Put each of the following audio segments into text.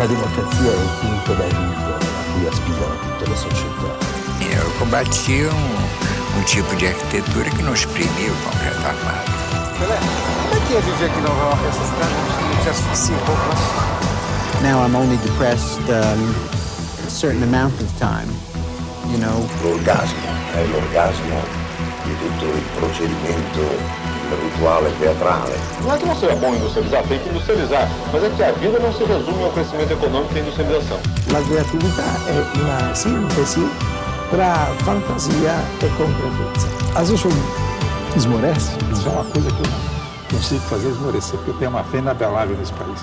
La democrazia è il punto d'arrivo a cui aspirano tutte le società. Eu combati um tipo de arquitetura que não exprimia o concreto armado. Pelé, como é que é viver aqui em Nova York, essa cidade onde te asfixia um pouco, né? Now I'm only depressed a certain amount of time, you know. L'orgasmo è l'orgasmo di tutto il procedimento rituale teatrale. Não é que não seja bom industrializar, tem que industrializar, mas é que a vida não se resume ao crescimento econômico e industrialização. La creatività è una sintesi tra fantasia e concretezza. Às vezes esmorece, isso é uma coisa que eu não consigo fazer esmorecer, porque eu tenho uma fé inabalável nesse país.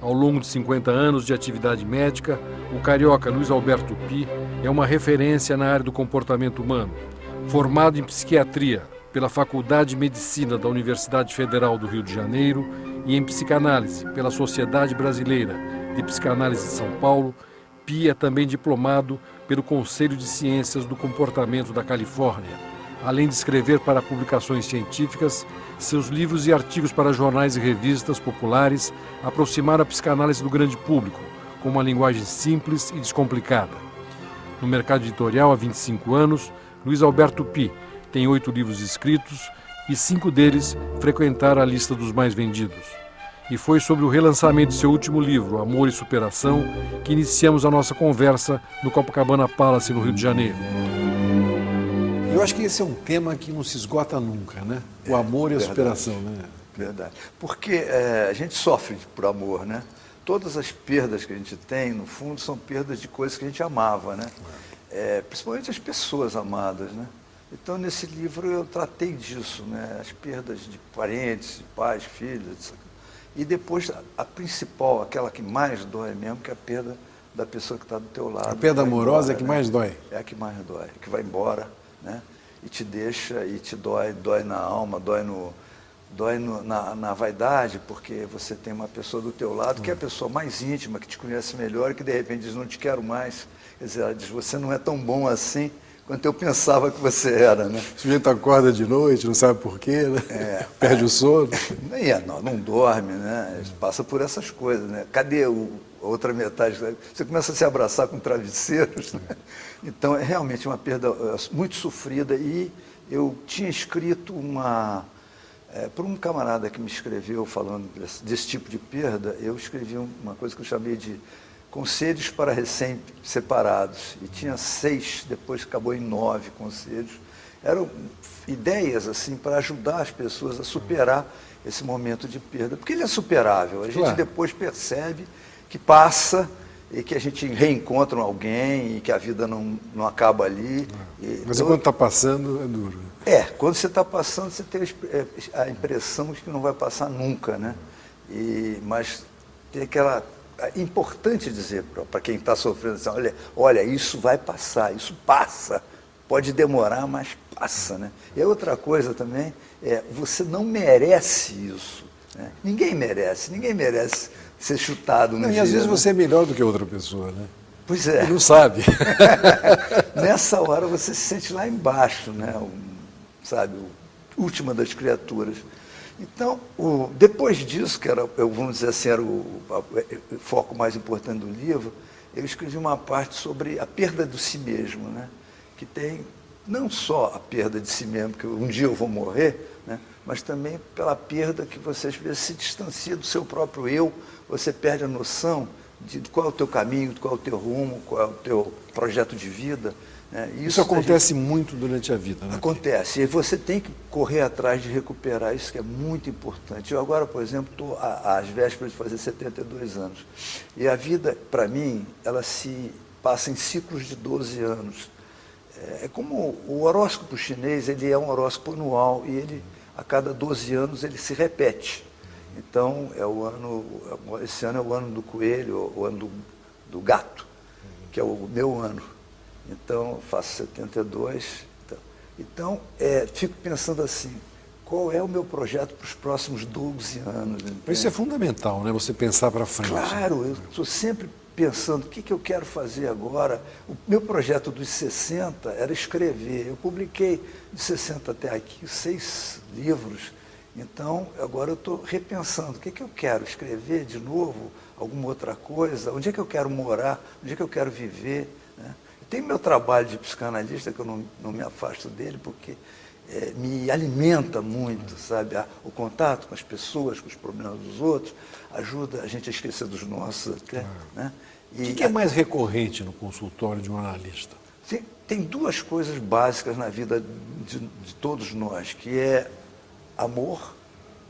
Ao longo de 50 anos de atividade médica, o carioca Luiz Alberto Py é uma referência na área do comportamento humano. Formado em psiquiatria pela Faculdade de Medicina da Universidade Federal do Rio de Janeiro e em psicanálise pela Sociedade Brasileira de Psicanálise de São Paulo, Py é também diplomado pelo Conselho de Ciências do Comportamento da Califórnia. Além de escrever para publicações científicas, seus livros e artigos para jornais e revistas populares aproximaram a psicanálise do grande público, com uma linguagem simples e descomplicada. No mercado editorial há 25 anos, Luiz Alberto Py tem 8 livros escritos e 5 deles frequentaram a lista dos mais vendidos. E foi sobre o relançamento de seu último livro, Amor e Superação, que iniciamos a nossa conversa no Copacabana Palace, no Rio de Janeiro. Eu acho que esse é um tema que não se esgota nunca, né? O amor e a superação, né? Verdade. Porque a gente sofre por amor, né? Todas as perdas que a gente tem, no fundo, são perdas de coisas que a gente amava, né? Principalmente as pessoas amadas, né? Então, nesse livro eu tratei disso, né? As perdas de parentes, de pais, filhos, etc. E depois, a principal, aquela que mais dói mesmo, que é a perda da pessoa que está do teu lado. A perda amorosa embora, é a que mais dói. É a que mais dói, que vai embora, né? E te deixa, e te dói na alma, na vaidade, porque você tem uma pessoa do teu lado que é a pessoa mais íntima, que te conhece melhor, e que de repente diz, não te quero mais. Quer dizer, ela diz, você não é tão bom assim quanto eu pensava que você era, né? O sujeito acorda de noite, não sabe porquê, né? Perde o sono. Não dorme, né? Passa por essas coisas, né? Cadê a outra metade? Você começa a se abraçar com travesseiros, né? Então, é realmente uma perda muito sofrida. E eu tinha escrito por um camarada que me escreveu falando desse tipo de perda, eu escrevi uma coisa que eu chamei de Conselhos para Recém-Separados. E tinha 6, depois acabou em 9 conselhos. Eram ideias assim para ajudar as pessoas a superar esse momento de perda. Porque ele é superável. A gente depois percebe que passa e que a gente reencontra alguém e que a vida não acaba ali. Mas quando está passando, é duro. Quando você está passando, você tem a impressão de que não vai passar nunca, né? Mas tem aquela... É importante dizer para quem está sofrendo assim, olha, isso vai passar, isso passa. Pode demorar, mas passa, né? E a outra coisa também você não merece isso, né? Ninguém merece ser chutado no dia. E às vezes né? você é melhor do que outra pessoa, né? Pois é. E não sabe. Nessa hora você se sente lá embaixo, né? Última das criaturas. Então, depois disso, que era, vamos dizer assim, era o foco mais importante do livro, eu escrevi uma parte sobre a perda de si mesmo, né? Que tem não só a perda de si mesmo, que um dia eu vou morrer, né? Mas também pela perda que você às vezes se distancia do seu próprio eu, você perde a noção de qual é o teu caminho, qual é o teu rumo, qual é o teu projeto de vida. Isso acontece muito durante a vida, né? Acontece, e você tem que correr atrás de recuperar isso, que é muito importante. Eu agora, por exemplo, estou às vésperas de fazer 72 anos. E a vida, para mim, ela se passa em ciclos de 12 anos. É como o horóscopo chinês, ele é um horóscopo anual, e ele, a cada 12 anos, ele se repete. Então, esse ano é o ano do coelho, o ano do gato, que é o meu ano. Então, faço 72. Então fico pensando assim, qual é o meu projeto para os próximos 12 anos. Isso é fundamental, né? Você pensar para frente. Claro, eu estou sempre pensando o que eu quero fazer agora. O meu projeto dos 60 era escrever. Eu publiquei de 60 até aqui 6 livros. Então, agora eu estou repensando o que eu quero escrever de novo, alguma outra coisa, onde é que eu quero morar, onde é que eu quero viver. Né? Tem meu trabalho de psicanalista, que eu não me afasto dele, porque me alimenta muito, sabe? O contato com as pessoas, com os problemas dos outros, ajuda a gente a esquecer dos nossos até. Né? E o que é mais recorrente no consultório de um analista? Tem 2 coisas básicas na vida de todos nós, que é amor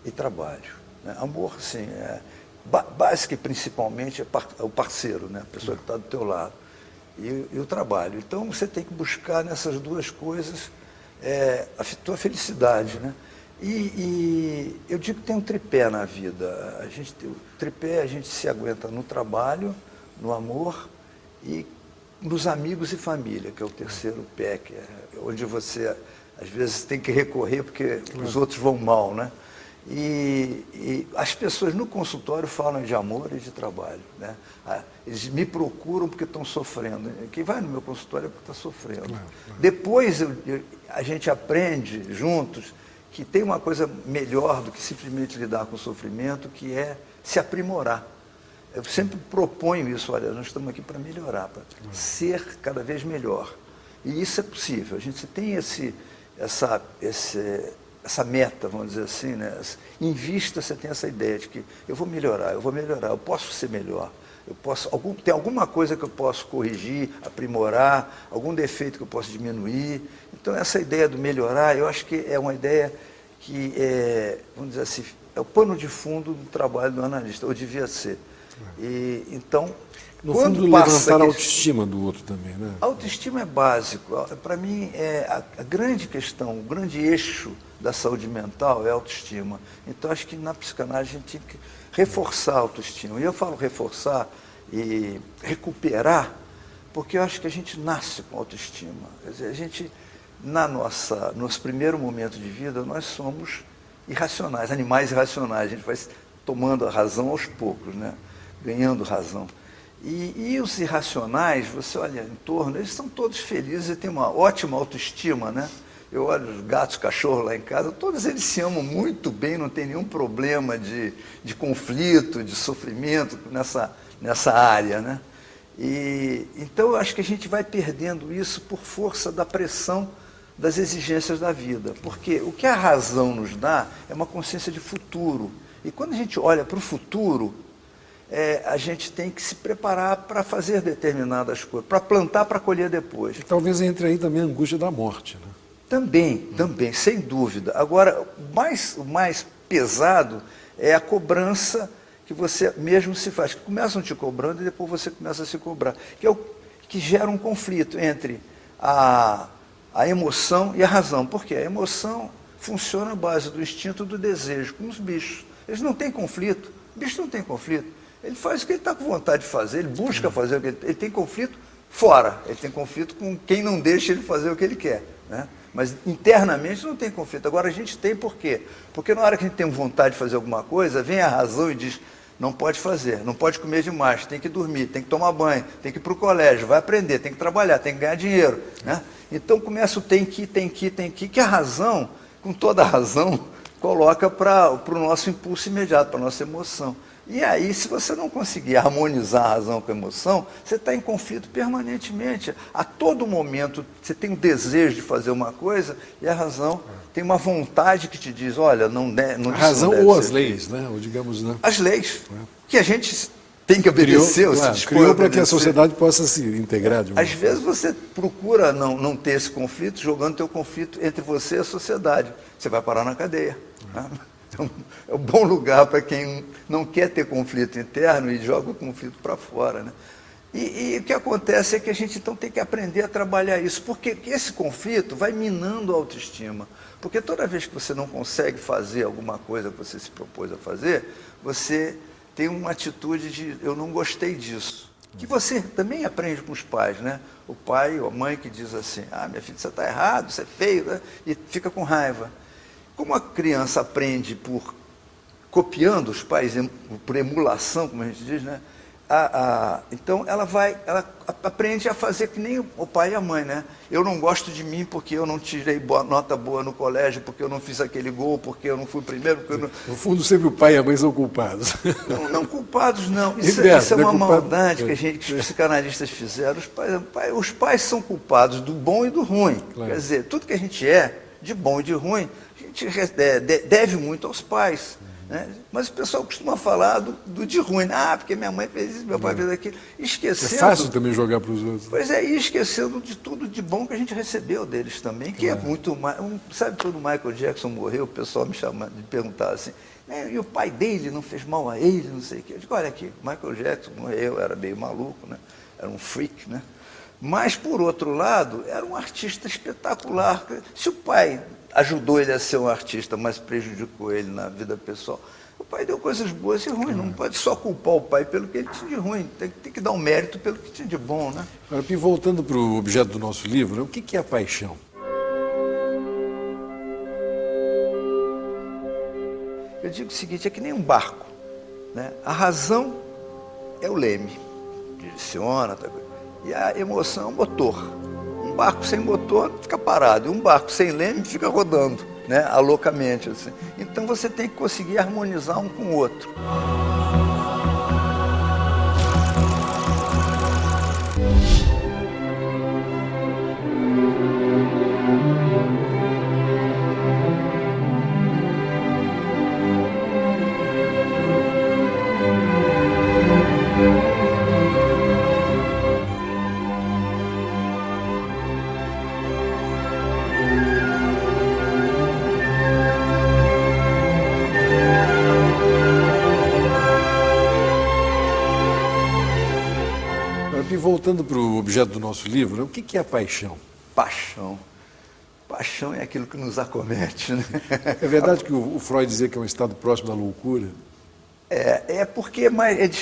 e trabalho. Né? Amor, sim, básico e principalmente é o parceiro, né? A pessoa que está do teu lado. E o trabalho. Então, você tem que buscar nessas 2 coisas a tua felicidade, né? E eu digo que tem um tripé na vida. O tripé a gente se aguenta no trabalho, no amor e nos amigos e família, que é o terceiro pé, que é onde você, às vezes, tem que recorrer porque os outros vão mal, né? E as pessoas no consultório falam de amor e de trabalho, né? Eles me procuram porque estão sofrendo. Quem vai no meu consultório é porque está sofrendo. Depois a gente aprende juntos que tem uma coisa melhor do que simplesmente lidar com o sofrimento, que é se aprimorar. Eu sempre proponho isso, olha, nós estamos aqui para melhorar, para ser cada vez melhor. E isso é possível. A gente tem essa meta, vamos dizer assim, né? Em vista você tem essa ideia de que eu vou melhorar, eu posso ser melhor, tem alguma coisa que eu posso corrigir, aprimorar, algum defeito que eu posso diminuir. Então essa ideia do melhorar, eu acho que é uma ideia que vamos dizer assim, é o pano de fundo do trabalho do analista, ou devia ser. E então, no fundo, levantar a autoestima do outro também, né? A autoestima é básico. Para mim, a grande questão, o grande eixo da saúde mental é a autoestima. Então, acho que na psicanálise a gente tem que reforçar a autoestima. E eu falo reforçar e recuperar, porque eu acho que a gente nasce com autoestima. Quer dizer, a gente, nosso primeiro momento de vida, nós somos irracionais, animais irracionais. A gente vai tomando a razão aos poucos, né? Ganhando razão. E os irracionais, você olha em torno, eles estão todos felizes e têm uma ótima autoestima, né? Eu olho os gatos, cachorros lá em casa, todos eles se amam muito bem, não tem nenhum problema de conflito, de sofrimento nessa área, né? Então eu acho que a gente vai perdendo isso por força da pressão das exigências da vida. Porque o que a razão nos dá é uma consciência de futuro. E quando a gente olha para o futuro, a gente tem que se preparar para fazer determinadas coisas, para plantar, para colher depois. E talvez entre aí também a angústia da morte, né? Também, sem dúvida. Agora, o mais pesado é a cobrança que você mesmo se faz, que começam te cobrando e depois você começa a se cobrar, que é o que gera um conflito entre a emoção e a razão. Por quê? A emoção funciona à base do instinto do desejo, como os bichos. Eles não têm conflito, o bicho não tem conflito. Ele faz o que ele está com vontade de fazer, ele busca fazer o que ele tem conflito fora, ele tem conflito com quem não deixa ele fazer o que ele quer, né? Mas internamente não tem conflito. Agora a gente tem por quê? Porque na hora que a gente tem vontade de fazer alguma coisa, vem a razão e diz, não pode fazer, não pode comer demais, tem que dormir, tem que tomar banho, tem que ir para o colégio, vai aprender, tem que trabalhar, tem que ganhar dinheiro, né? Então começa o tem que a razão, com toda a razão, coloca para o nosso impulso imediato, para a nossa emoção. E aí, se você não conseguir harmonizar a razão com a emoção, você está em conflito permanentemente. A todo momento, você tem um desejo de fazer uma coisa e a razão tem uma vontade que te diz, olha, não a razão ou as leis, né? Ou digamos, né? As leis, que a gente tem que obedecer. Criou para que a sociedade possa se integrar. Às vezes você procura não ter esse conflito, jogando teu conflito entre você e a sociedade. Você vai parar na cadeia. Né? Então, é um bom lugar para quem não quer ter conflito interno e joga o conflito para fora, né? E o que acontece é que a gente então tem que aprender a trabalhar isso, porque esse conflito vai minando a autoestima. Porque toda vez que você não consegue fazer alguma coisa que você se propôs a fazer, você tem uma atitude de eu não gostei disso. Que você também aprende com os pais, né? O pai ou a mãe que diz assim, minha filha, você está errado, você é feio, né? E fica com raiva. como a criança aprende copiando os pais, por emulação, como a gente diz, né? Então ela aprende a fazer que nem o pai e a mãe, né? Eu não gosto de mim porque eu não tirei nota boa no colégio, porque eu não fiz aquele gol, porque eu não fui primeiro. No fundo, sempre o pai e a mãe são culpados. Não culpados, não. Isso é uma maldade que os psicanalistas fizeram. Os pais são culpados do bom e do ruim. Claro. Quer dizer, tudo que a gente é, de bom e de ruim, a gente deve muito aos pais. Né? Mas o pessoal costuma falar do de ruim. Porque minha mãe fez isso, meu pai fez aquilo. Esquecendo, é fácil também jogar para os outros. Pois é, e esquecendo de tudo de bom que a gente recebeu deles também, que é muito mais. Sabe, quando o Michael Jackson morreu, o pessoal me perguntava assim, e o pai dele não fez mal a ele, não sei o quê. Eu digo, olha aqui, Michael Jackson morreu, era meio maluco, né? Era um freak, né? Mas, por outro lado, era um artista espetacular. Se o pai ajudou ele a ser um artista, mas prejudicou ele na vida pessoal, o pai deu coisas boas e ruins. Não pode só culpar o pai pelo que ele tinha de ruim. Tem que dar um mérito pelo que tinha de bom, né? Agora, Pi, voltando para o objeto do nosso livro, né? O que é a paixão? Eu digo o seguinte, é que nem um barco, né? A razão é o leme, direciona, e a emoção é o motor. Um barco sem motor fica parado, e um barco sem leme fica rodando, né, loucamente. Assim. Então você tem que conseguir harmonizar um com o outro. Voltando para o objeto do nosso livro, né? O que é a paixão? Paixão. Paixão é aquilo que nos acomete, né? É verdade que o Freud dizia que é um estado próximo da loucura? Porque é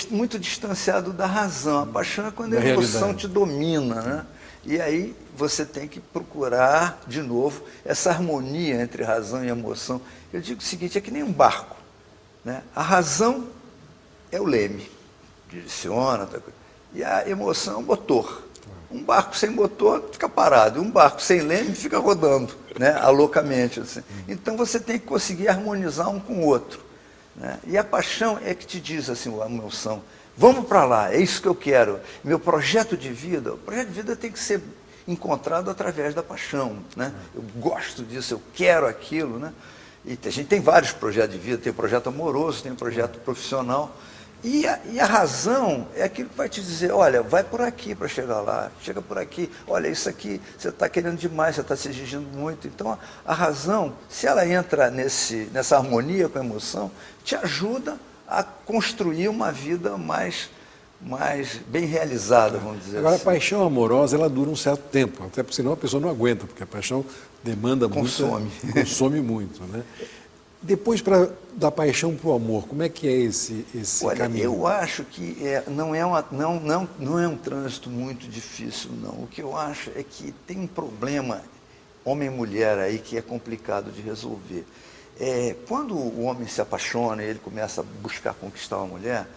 muito distanciado da razão. A paixão é quando a emoção te domina, né? E aí você tem que procurar, de novo, essa harmonia entre razão e emoção. Eu digo o seguinte, é que nem um barco, né? A razão é o leme, direciona, e a emoção é o motor. Um barco sem motor fica parado, e um barco sem leme fica rodando, né, loucamente. Assim. Então você tem que conseguir harmonizar um com o outro. Né? E a paixão é que te diz assim, a emoção, vamos para lá, é isso que eu quero. Meu projeto de vida tem que ser encontrado através da paixão. Né? Eu gosto disso, eu quero aquilo. Né? E a gente tem vários projetos de vida, tem projeto amoroso, tem projeto profissional. E a razão é aquilo que vai te dizer, olha, vai por aqui para chegar lá, chega por aqui, olha, isso aqui você está querendo demais, você está se exigindo muito. Então, a razão, se ela entra nessa harmonia com a emoção, te ajuda a construir uma vida mais bem realizada, vamos dizer Agora, assim. A paixão amorosa, ela dura um certo tempo, até porque senão a pessoa não aguenta, porque a paixão demanda muito, consome muito, né? Depois, da paixão para o amor, como é que é esse caminho? Eu acho que não é um trânsito muito difícil, não. O que eu acho é que tem um problema, homem e mulher, aí, que é complicado de resolver. Quando o homem se apaixona e ele começa a buscar conquistar uma mulher,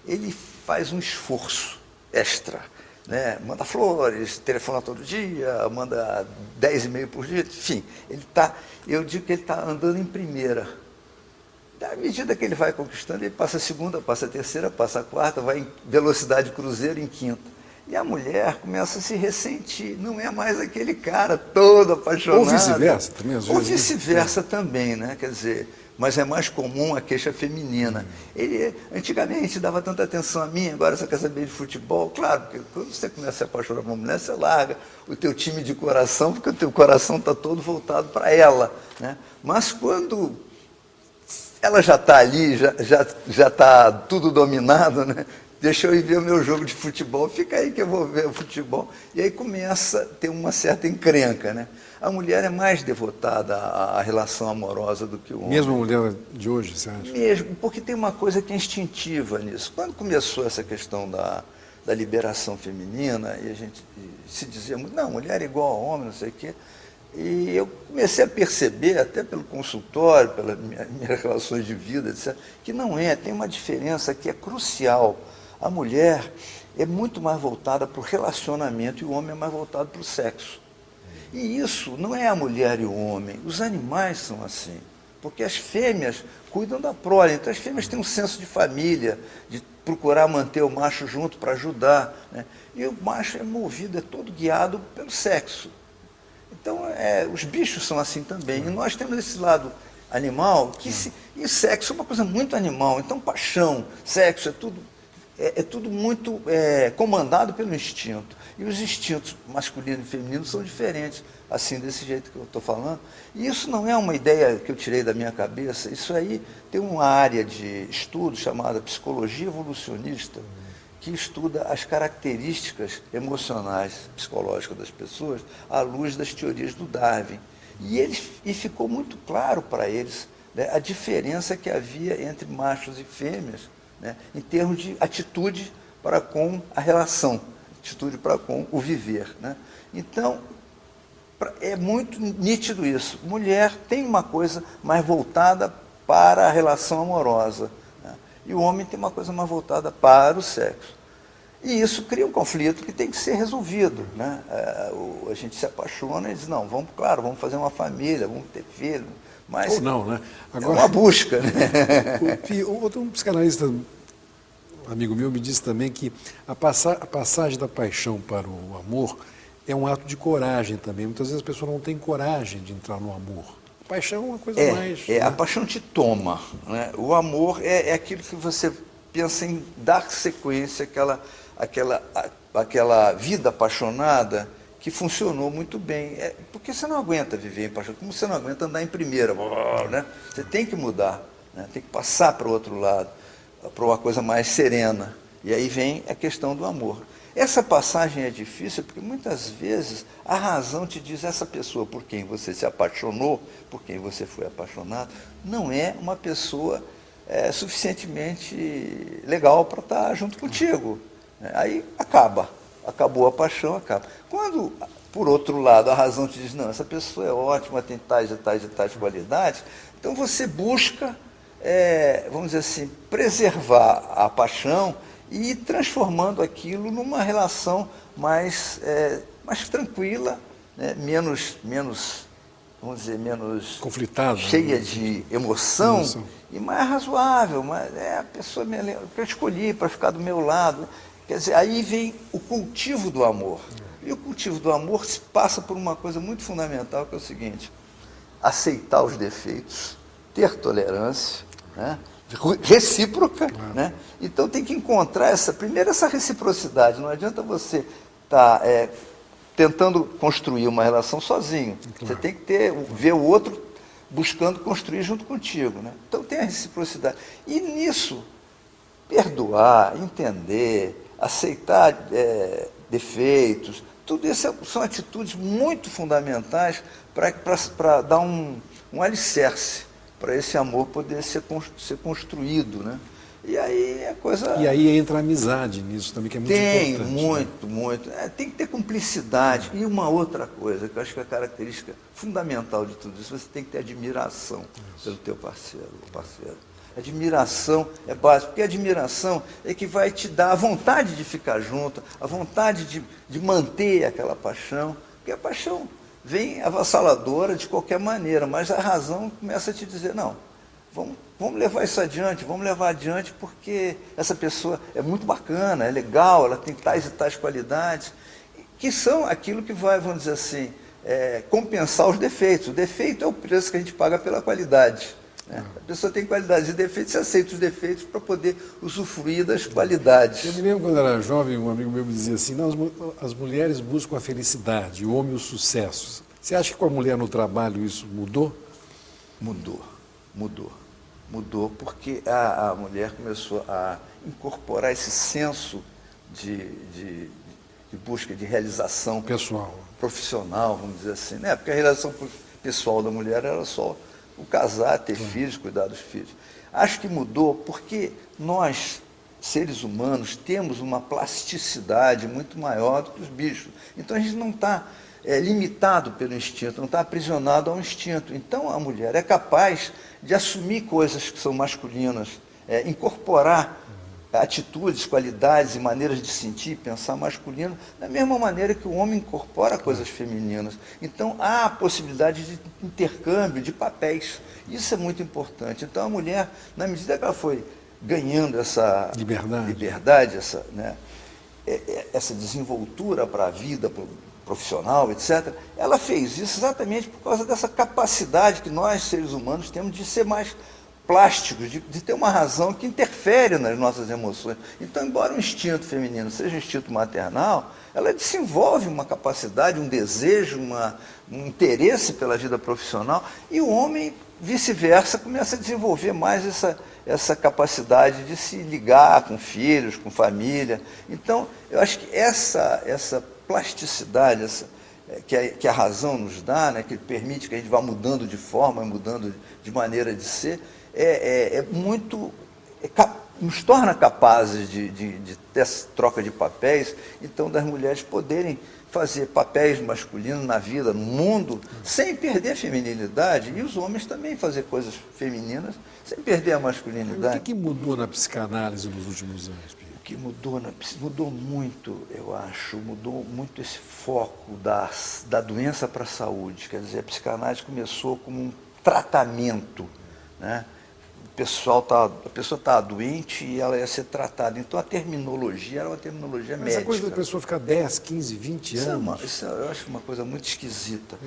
ele faz um esforço extra. Né? Manda flores, telefona todo dia, manda 10 e-mails por dia, enfim, eu digo que ele está andando em primeira. À medida que ele vai conquistando, ele passa a segunda, passa a terceira, passa a quarta, vai em velocidade cruzeiro em quinta. E a mulher começa a se ressentir, não é mais aquele cara todo apaixonado. Ou vice-versa também, às vezes. Ou vice-versa também, né? Quer dizer, mas é mais comum a queixa feminina. Ele, antigamente, dava tanta atenção a mim, agora você quer saber de futebol. Claro, porque quando você começa a se apaixonar por uma mulher, você larga o teu time de coração, porque o teu coração está todo voltado para ela. Né? Mas quando ela já está ali, já está tudo dominado, né? Deixa eu ir ver o meu jogo de futebol, fica aí que eu vou ver o futebol. E aí começa a ter uma certa encrenca, né? A mulher é mais devotada à relação amorosa do que o homem. Mesmo a mulher de hoje, você acha? Mesmo, porque tem uma coisa que é instintiva nisso. Quando começou essa questão da liberação feminina, e a gente se dizia muito, não, mulher é igual ao homem, não sei o quê, E eu comecei a perceber, até pelo consultório, pelas minhas relações de vida, etc., que não é, tem uma diferença que é crucial. A mulher é muito mais voltada para o relacionamento e o homem é mais voltado para o sexo. E isso não é a mulher e o homem, os animais são assim, porque as fêmeas cuidam da prole, então as fêmeas têm um senso de família, de procurar manter o macho junto para ajudar, né? E o macho é movido, é todo guiado pelo sexo. Então, os bichos são assim também. E nós temos esse lado animal, e sexo é uma coisa muito animal. Então, paixão, sexo, é tudo muito comandado pelo instinto. E os instintos masculino e feminino são diferentes, assim, desse jeito que eu estou falando. E isso não é uma ideia que eu tirei da minha cabeça. Isso aí tem uma área de estudo chamada psicologia evolucionista, que estuda as características emocionais, psicológicas das pessoas, à luz das teorias do Darwin. E ficou muito claro para eles, né, a diferença que havia entre machos e fêmeas, né, em termos de atitude para com a relação, atitude para com o viver, né? Então, é muito nítido isso. Mulher tem uma coisa mais voltada para a relação amorosa, né? E o homem tem uma coisa mais voltada para o sexo. E isso cria um conflito que tem que ser resolvido, né? A gente se apaixona e diz, não, vamos fazer uma família, vamos ter filho, mas ou não, né? Agora, é uma busca, né? Um psicanalista, amigo meu, me disse também que a passagem da paixão para o amor é um ato de coragem também. Muitas vezes as pessoas não têm coragem de entrar no amor. A paixão é uma coisa mais... A paixão te toma, né? O amor é aquilo que você pensa em dar sequência àquela vida apaixonada que funcionou muito bem. Porque você não aguenta viver em paixão, como você não aguenta andar em primeira, né? Você tem que mudar, né? Tem que passar para o outro lado, para uma coisa mais serena. E aí vem a questão do amor. Essa passagem é difícil porque muitas vezes a razão te diz essa pessoa por quem você se apaixonou, por quem você foi apaixonado, não é uma pessoa suficientemente legal para estar junto contigo. Aí acabou a paixão, acaba. Quando, por outro lado, a razão te diz, não, essa pessoa é ótima, tem tais e tais e tais qualidades, então você busca, vamos dizer assim, preservar a paixão e ir transformando aquilo numa relação mais tranquila, né? menos vamos dizer, menos conflitada, cheia de emoção e mais razoável. Mas a pessoa que eu escolhi para ficar do meu lado. Quer dizer, aí vem o cultivo do amor. E o cultivo do amor se passa por uma coisa muito fundamental, que é o seguinte: aceitar os defeitos, ter tolerância, né? Recíproca, né? Então tem que encontrar primeiro essa reciprocidade. Não adianta você estar tentando construir uma relação sozinho. Você tem que ver o outro buscando construir junto contigo, né? Então tem a reciprocidade. E nisso, perdoar, entender, aceitar defeitos, tudo isso são atitudes muito fundamentais para dar um alicerce para esse amor poder ser construído, né? E aí a coisa... E aí entra a amizade nisso também, que é muito importante. Tem, muito. Tem que ter cumplicidade. E uma outra coisa, que eu acho que é a característica fundamental de tudo isso, você tem que ter admiração pelo teu parceiro ou parceira. Admiração é básico, porque a admiração é que vai te dar a vontade de ficar junto, a vontade de manter aquela paixão, porque a paixão vem avassaladora de qualquer maneira, mas a razão começa a te dizer, não, vamos levar isso adiante, vamos levar adiante porque essa pessoa é muito bacana, é legal, ela tem tais e tais qualidades, que são aquilo que vai, vamos dizer assim, compensar os defeitos. O defeito é o preço que a gente paga pela qualidade. A pessoa tem qualidades e defeitos, você aceita os defeitos para poder usufruir das qualidades. Eu me lembro quando eu era jovem, um amigo meu me dizia assim, não, as mulheres buscam a felicidade, o homem o sucesso. Você acha que com a mulher no trabalho isso mudou? Mudou porque a mulher começou a incorporar esse senso de busca de realização profissional, vamos dizer assim, né? Porque a realização pessoal da mulher era só o casar, ter filhos, cuidar dos filhos. Acho que mudou porque nós, seres humanos, temos uma plasticidade muito maior do que os bichos. Então a gente não está limitado pelo instinto, não está aprisionado ao instinto. Então a mulher é capaz de assumir coisas que são masculinas, incorporar atitudes, qualidades e maneiras de sentir e pensar masculino, da mesma maneira que o homem incorpora coisas femininas. Então há a possibilidade de intercâmbio de papéis. Isso é muito importante. Então a mulher, na medida que ela foi ganhando essa liberdade essa desenvoltura para a vida profissional, etc., ela fez isso exatamente por causa dessa capacidade que nós, seres humanos, temos de ser mais plásticos, de ter uma razão que interfere nas nossas emoções. Então, embora o instinto feminino seja um instinto maternal, ela desenvolve uma capacidade, um desejo, um interesse pela vida profissional, e o homem, vice-versa, começa a desenvolver mais essa capacidade de se ligar com filhos, com família. Então, eu acho que essa plasticidade, que a razão nos dá, né, que permite que a gente vá mudando de forma, mudando de maneira de ser, nos torna capazes de ter essa troca de papéis, então das mulheres poderem fazer papéis masculinos na vida, no mundo, sem perder a feminilidade, e os homens também fazer coisas femininas sem perder a masculinidade. O que mudou na psicanálise nos últimos anos, Pio? O que mudou muito, eu acho, mudou muito esse foco da doença para a saúde. Quer dizer, a psicanálise começou como um tratamento, né? A pessoa está doente e ela ia ser tratada. Então a terminologia era uma terminologia médica. Essa coisa da pessoa ficar 10, 15, 20 anos... Isso eu acho uma coisa muito esquisita.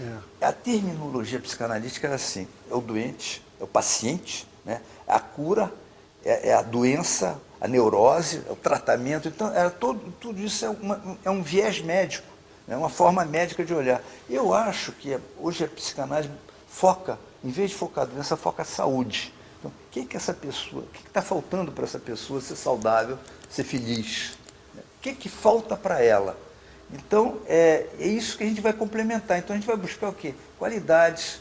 A terminologia psicanalítica era assim, é o doente, é o paciente, né? A cura, é a doença, a neurose, é o tratamento. Então tudo isso é um viés médico, é uma forma médica de olhar. Eu acho que hoje a psicanálise foca, em vez de focar a doença, foca a saúde. Então, o que essa pessoa, o que está faltando para essa pessoa ser saudável, ser feliz? O que falta para ela? Então, é isso que a gente vai complementar. Então, a gente vai buscar o quê? Qualidades,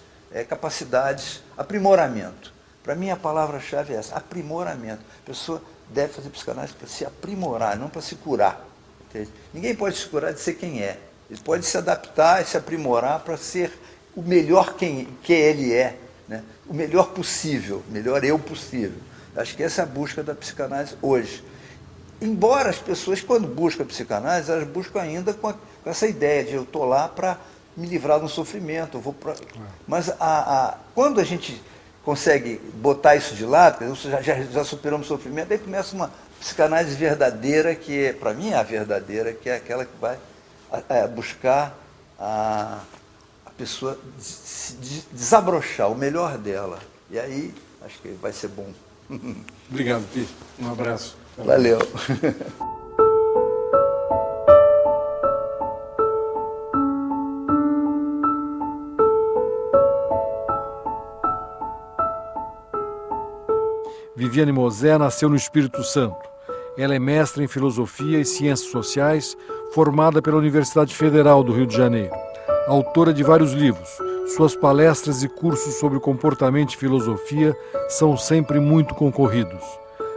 capacidades, aprimoramento. Para mim, a palavra-chave é essa, aprimoramento. A pessoa deve fazer psicanálise para se aprimorar, não para se curar. Entende? Ninguém pode se curar de ser quem é. Ele pode se adaptar e se aprimorar para ser o melhor que ele é. Né? O melhor possível, melhor eu possível. Acho que essa é a busca da psicanálise hoje. Embora as pessoas, quando buscam a psicanálise, elas buscam ainda com essa ideia de eu estou lá para me livrar de um sofrimento. Mas quando a gente consegue botar isso de lado, já superamos o sofrimento, aí começa uma psicanálise verdadeira, que para mim é a verdadeira, que é aquela que vai buscar a pessoa desabrochar o melhor dela. E aí, acho que vai ser bom. Obrigado, Pi. Um abraço. Valeu. Viviane Mosé nasceu no Espírito Santo. Ela é mestra em Filosofia e Ciências Sociais, formada pela Universidade Federal do Rio de Janeiro. Autora de vários livros, suas palestras e cursos sobre comportamento e filosofia são sempre muito concorridos.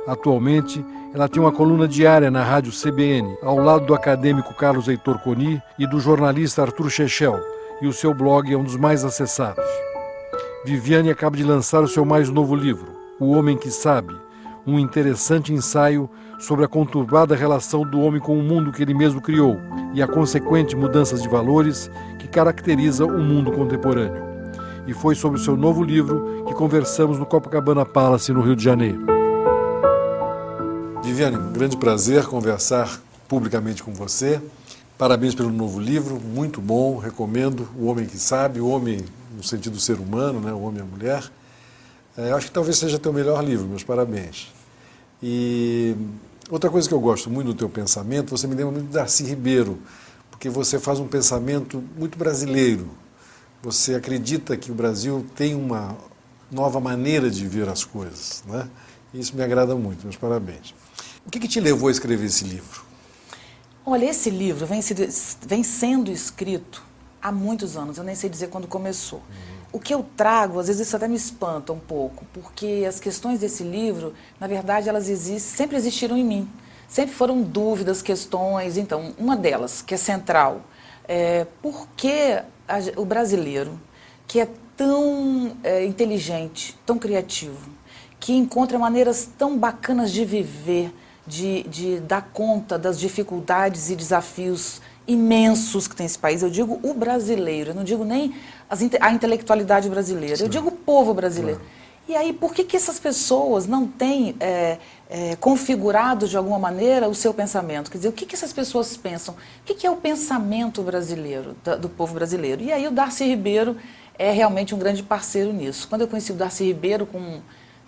Atualmente, ela tem uma coluna diária na Rádio CBN, ao lado do acadêmico Carlos Heitor Coni e do jornalista Arthur Chechel, e o seu blog é um dos mais acessados. Viviane acaba de lançar o seu mais novo livro, O Homem que Sabe, um interessante ensaio sobre a conturbada relação do homem com o mundo que ele mesmo criou e a consequente mudanças de valores que caracteriza o mundo contemporâneo. E foi sobre o seu novo livro que conversamos no Copacabana Palace, no Rio de Janeiro. Viviane, um grande prazer conversar publicamente com você. Parabéns pelo novo livro, muito bom, recomendo. O Homem que Sabe, o homem no sentido do ser humano, né? O homem e a mulher. Acho que talvez seja teu melhor livro, meus parabéns. E outra coisa que eu gosto muito do teu pensamento, você me lembra muito de Darcy Ribeiro, porque você faz um pensamento muito brasileiro. Você acredita que o Brasil tem uma nova maneira de ver as coisas, né? Isso me agrada muito, meus parabéns. O que te levou a escrever esse livro? Olha, esse livro vem sendo escrito há muitos anos, eu nem sei dizer quando começou. O que eu trago, às vezes isso até me espanta um pouco, porque as questões desse livro, na verdade, elas sempre existiram em mim. Sempre foram dúvidas, questões. Então, uma delas, que é central, por que o brasileiro, que é tão inteligente, tão criativo, que encontra maneiras tão bacanas de viver, de dar conta das dificuldades e desafios imensos que tem esse país. Eu digo o brasileiro, eu não digo nem a intelectualidade brasileira, eu digo o povo brasileiro. E aí, por que essas pessoas não têm configurado de alguma maneira o seu pensamento? Quer dizer, o que essas pessoas pensam? O que é o pensamento brasileiro, do povo brasileiro? E aí o Darcy Ribeiro é realmente um grande parceiro nisso. Quando eu conheci o Darcy Ribeiro com,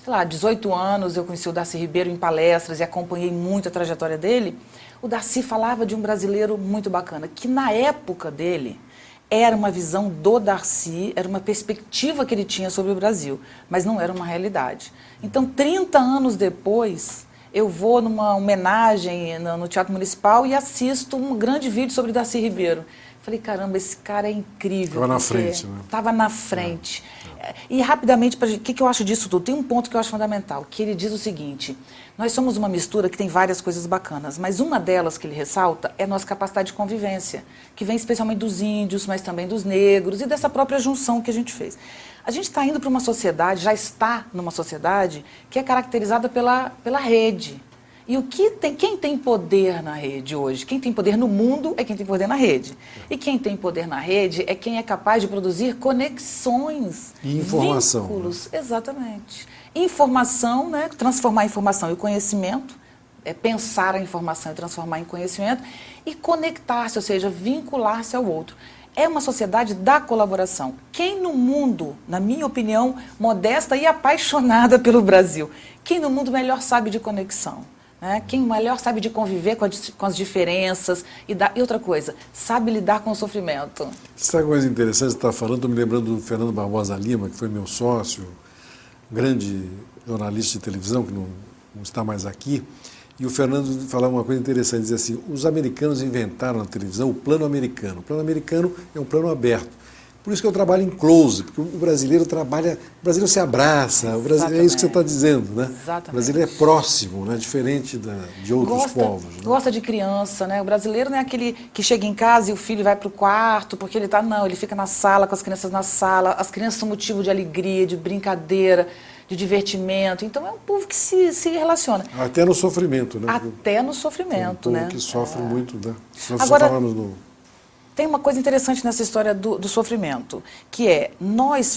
sei lá, 18 anos, eu conheci o Darcy Ribeiro em palestras e acompanhei muito a trajetória dele, o Darcy falava de um brasileiro muito bacana, que na época dele era uma visão do Darcy, era uma perspectiva que ele tinha sobre o Brasil, mas não era uma realidade. Então, 30 anos depois, eu vou numa homenagem no Teatro Municipal e assisto um grande vídeo sobre Darcy Ribeiro. Falei, caramba, esse cara é incrível. Estava na frente, né? Estava na frente. E rapidamente, o que eu acho disso tudo? Tem um ponto que eu acho fundamental, que ele diz o seguinte: nós somos uma mistura que tem várias coisas bacanas, mas uma delas que ele ressalta é a nossa capacidade de convivência, que vem especialmente dos índios, mas também dos negros e dessa própria junção que a gente fez. A gente está indo para uma sociedade, já está numa sociedade que é caracterizada pela rede. E quem tem poder na rede hoje? Quem tem poder no mundo é quem tem poder na rede. E quem tem poder na rede é quem é capaz de produzir conexões, e informação, vínculos. Né? Exatamente. Informação, né? Transformar a informação e o conhecimento, pensar a informação e transformar em conhecimento, e conectar-se, ou seja, vincular-se ao outro. É uma sociedade da colaboração. Quem no mundo, na minha opinião, modesta e apaixonada pelo Brasil, quem no mundo melhor sabe de conexão? Quem melhor sabe de conviver com as diferenças e outra coisa, sabe lidar com o sofrimento. Essa coisa interessante que você está falando, estou me lembrando do Fernando Barbosa Lima, que foi meu sócio, grande jornalista de televisão, que não está mais aqui. E o Fernando falava uma coisa interessante, dizia assim: os americanos inventaram na televisão o plano americano. O plano americano é um plano aberto. Por isso que eu trabalho em close, porque o brasileiro trabalha, o brasileiro se abraça, o brasileiro, é isso que você está dizendo, né? Exatamente. O brasileiro é próximo, né? Diferente de outros povos. Né? Gosta de criança, né? O brasileiro não é aquele que chega em casa e o filho vai para o quarto, porque ele está, não, ele fica na sala, com as crianças na sala, as crianças são motivo de alegria, de brincadeira, de divertimento. Então é um povo que se relaciona. Até no sofrimento, né? Até no sofrimento, né? Que sofre muito, né? Agora, tem uma coisa interessante nessa história do sofrimento, que é, nós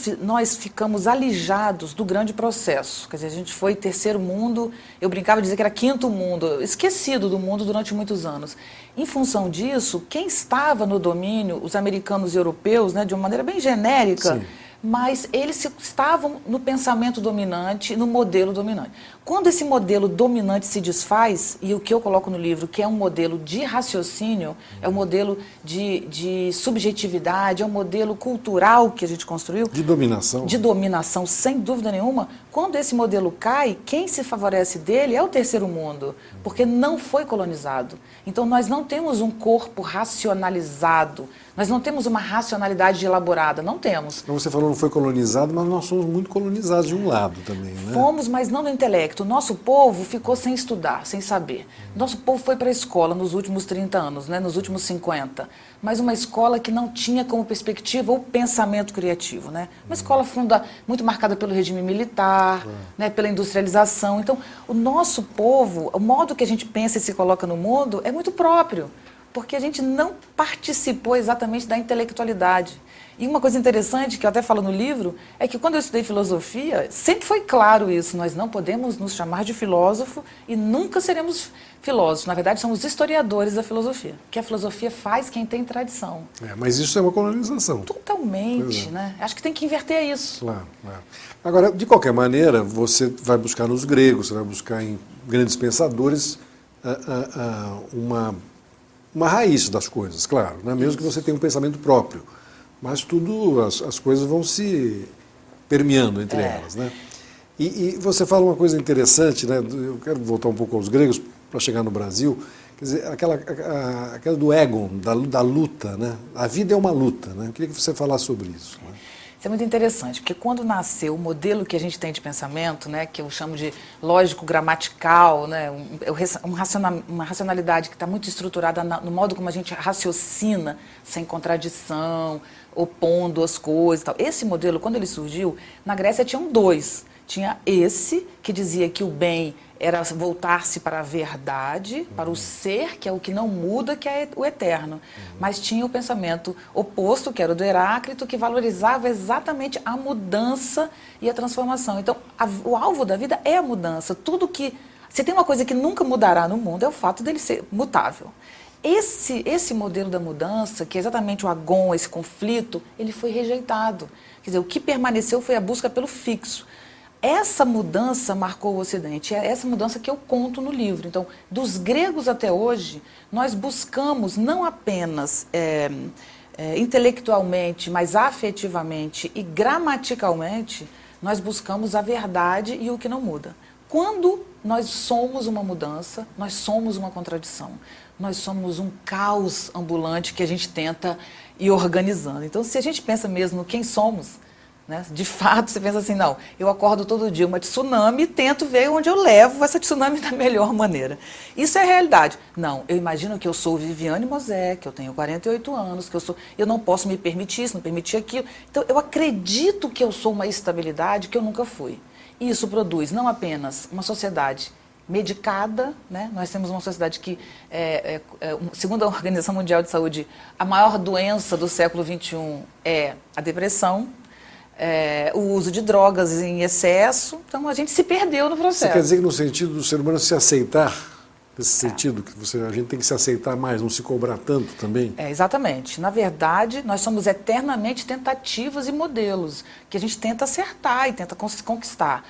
ficamos alijados do grande processo. Quer dizer, a gente foi terceiro mundo, eu brincava de dizer que era quinto mundo, esquecido do mundo durante muitos anos. Em função disso, quem estava no domínio, os americanos e europeus, né, de uma maneira bem genérica, sim, mas eles estavam no pensamento dominante, no modelo dominante. Quando esse modelo dominante se desfaz, e o que eu coloco no livro, que é um modelo de raciocínio, é um modelo de subjetividade, é um modelo cultural que a gente construiu. De dominação. De dominação, sem dúvida nenhuma. Quando esse modelo cai, quem se favorece dele é o terceiro mundo, porque não foi colonizado. Então nós não temos um corpo racionalizado, nós não temos uma racionalidade elaborada, não temos. Como você falou, não foi colonizado, mas nós somos muito colonizados de um lado também, né? Fomos, mas não no intelecto. O nosso povo ficou sem estudar, sem saber. Nosso povo foi para a escola nos últimos 30 anos, né? Nos últimos 50. Mas uma escola que não tinha como perspectiva o pensamento criativo, né? Uma escola muito marcada pelo regime militar, né? Pela industrialização. Então, o nosso povo, o modo que a gente pensa e se coloca no mundo é muito próprio, porque a gente não participou exatamente da intelectualidade. E uma coisa interessante, que eu até falo no livro, é que quando eu estudei filosofia, sempre foi claro isso, nós não podemos nos chamar de filósofo e nunca seremos filósofos. Na verdade, somos historiadores da filosofia, que a filosofia faz quem tem tradição. Mas isso é uma colonização. Totalmente, né? Acho que tem que inverter isso. Claro. Agora, de qualquer maneira, você vai buscar nos gregos, você vai buscar em grandes pensadores uma raiz das coisas, claro, né? Mesmo que você tenha um pensamento próprio. Mas tudo, as coisas vão se permeando entre elas, né? E você fala uma coisa interessante, né? Eu quero voltar um pouco aos gregos para chegar no Brasil. Quer dizer, aquela do Egon, da luta, né? A vida é uma luta, né? Eu queria que você falasse sobre isso. Né? Isso é muito interessante, porque quando nasceu o modelo que a gente tem de pensamento, né, que eu chamo de lógico-gramatical, né, uma racionalidade que está muito estruturada no modo como a gente raciocina, sem contradição, opondo as coisas e tal. Esse modelo, quando ele surgiu, na Grécia tinham dois. Tinha esse, que dizia que o bem era voltar-se para a verdade, para o ser, que é o que não muda, que é o eterno. Mas tinha o pensamento oposto, que era o do Heráclito, que valorizava exatamente a mudança e a transformação. Então, o alvo da vida é a mudança. Tudo que... Se tem uma coisa que nunca mudará no mundo, é o fato dele ser mutável. Esse modelo da mudança, que é exatamente o agon, esse conflito, ele foi rejeitado. Quer dizer, o que permaneceu foi a busca pelo fixo. Essa mudança marcou o Ocidente, é essa mudança que eu conto no livro. Então, dos gregos até hoje, nós buscamos não apenas intelectualmente, mas afetivamente e gramaticalmente, nós buscamos a verdade e o que não muda. Quando nós somos uma mudança, nós somos uma contradição. Nós somos um caos ambulante que a gente tenta ir organizando. Então, se a gente pensa mesmo no quem somos, né, de fato, você pensa assim, não, eu acordo todo dia uma tsunami e tento ver onde eu levo essa tsunami da melhor maneira. Isso é a realidade. Não, eu imagino que eu sou Viviane Mosé, que eu tenho 48 anos, que eu não posso me permitir isso, não permitir aquilo. Então, eu acredito que eu sou uma estabilidade que eu nunca fui. E isso produz não apenas uma sociedade medicada, né? Nós temos uma sociedade que, segundo a Organização Mundial de Saúde, a maior doença do século XXI é a depressão, o uso de drogas em excesso, então a gente se perdeu no processo. Você quer dizer que no sentido do ser humano se aceitar, nesse sentido, que a gente tem que se aceitar mais, não se cobrar tanto também? Exatamente. Na verdade, nós somos eternamente tentativas e modelos, que a gente tenta acertar e tenta conquistar.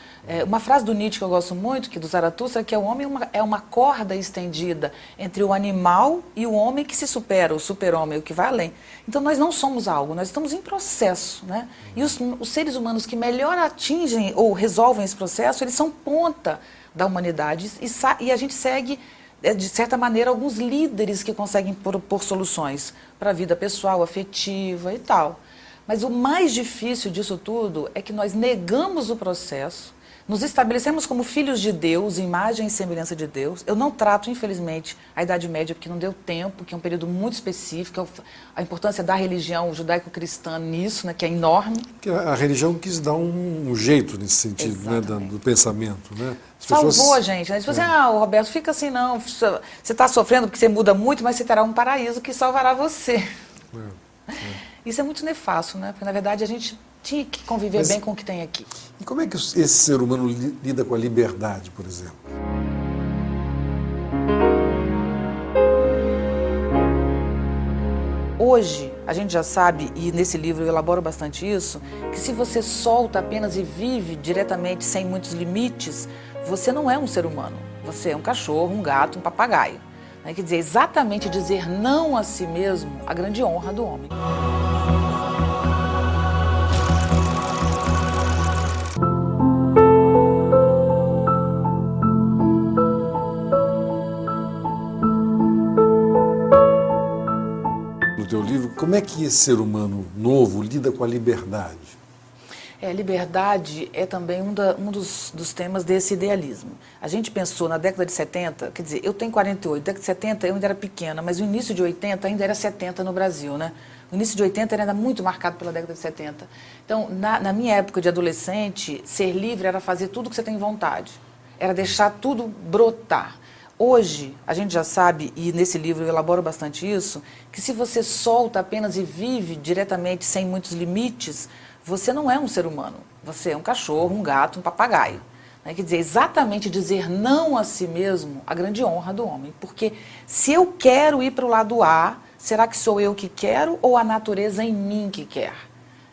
Uma frase do Nietzsche que eu gosto muito, que do Zaratustra, que o homem é uma corda estendida entre o animal e o homem que se supera, o super-homem, o que vai além. Então, nós não somos algo, nós estamos em processo, né? E os seres humanos que melhor atingem ou resolvem esse processo, eles são ponta da humanidade e a gente segue, de certa maneira, alguns líderes que conseguem propor soluções para a vida pessoal, afetiva e tal. Mas o mais difícil disso tudo é que nós negamos o processo, nos estabelecemos como filhos de Deus, imagem e semelhança de Deus. Eu não trato, infelizmente, a Idade Média, porque não deu tempo, que é um período muito específico, a importância da religião judaico-cristã nisso, né, que é enorme. Porque a religião quis dar um jeito nesse sentido, né, do pensamento. Né? Salvou a gente. Né? Se você, Roberto, fica assim, não, você está sofrendo porque você muda muito, mas você terá um paraíso que salvará você. Isso é muito nefasto, né? Porque, na verdade, a gente tinha que conviver bem com o que tem aqui. E como é que esse ser humano lida com a liberdade, por exemplo? Hoje, a gente já sabe, e nesse livro eu elaboro bastante isso, que se você solta apenas e vive diretamente, sem muitos limites, você não é um ser humano. Você é um cachorro, um gato, um papagaio. Quer dizer, exatamente dizer não a si mesmo, a grande honra do homem. No teu livro, como é que esse ser humano novo lida com a liberdade? Liberdade é também um dos temas desse idealismo. A gente pensou na década de 70, quer dizer, eu tenho 48, década de 70 eu ainda era pequena, mas o início de 80 ainda era 70 no Brasil, né? O início de 80 era ainda muito marcado pela década de 70. Então, na minha época de adolescente, ser livre era fazer tudo que você tem vontade, era deixar tudo brotar. Hoje, a gente já sabe, e nesse livro eu elaboro bastante isso, que se você solta apenas e vive diretamente, sem muitos limites, você não é um ser humano. Você é um cachorro, um gato, um papagaio. Quer dizer, exatamente dizer não a si mesmo, a grande honra do homem. Porque se eu quero ir para o lado A, será que sou eu que quero ou a natureza em mim que quer?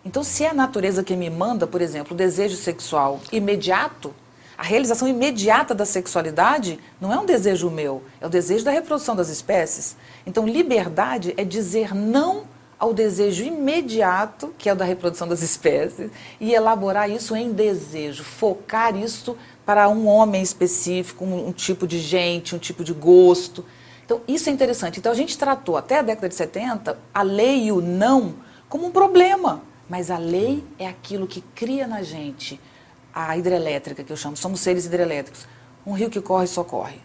Então, se é a natureza que me manda, por exemplo, o desejo sexual imediato, a realização imediata da sexualidade não é um desejo meu, é o desejo da reprodução das espécies. Então, liberdade é dizer não ao desejo imediato, que é o da reprodução das espécies, e elaborar isso em desejo, focar isso para um homem específico, um tipo de gente, um tipo de gosto. Então, isso é interessante. Então, a gente tratou, até a década de 70, a lei e o não como um problema. Mas a lei é aquilo que cria na gente a hidrelétrica, que eu chamo, somos seres hidrelétricos. Um rio que corre só corre.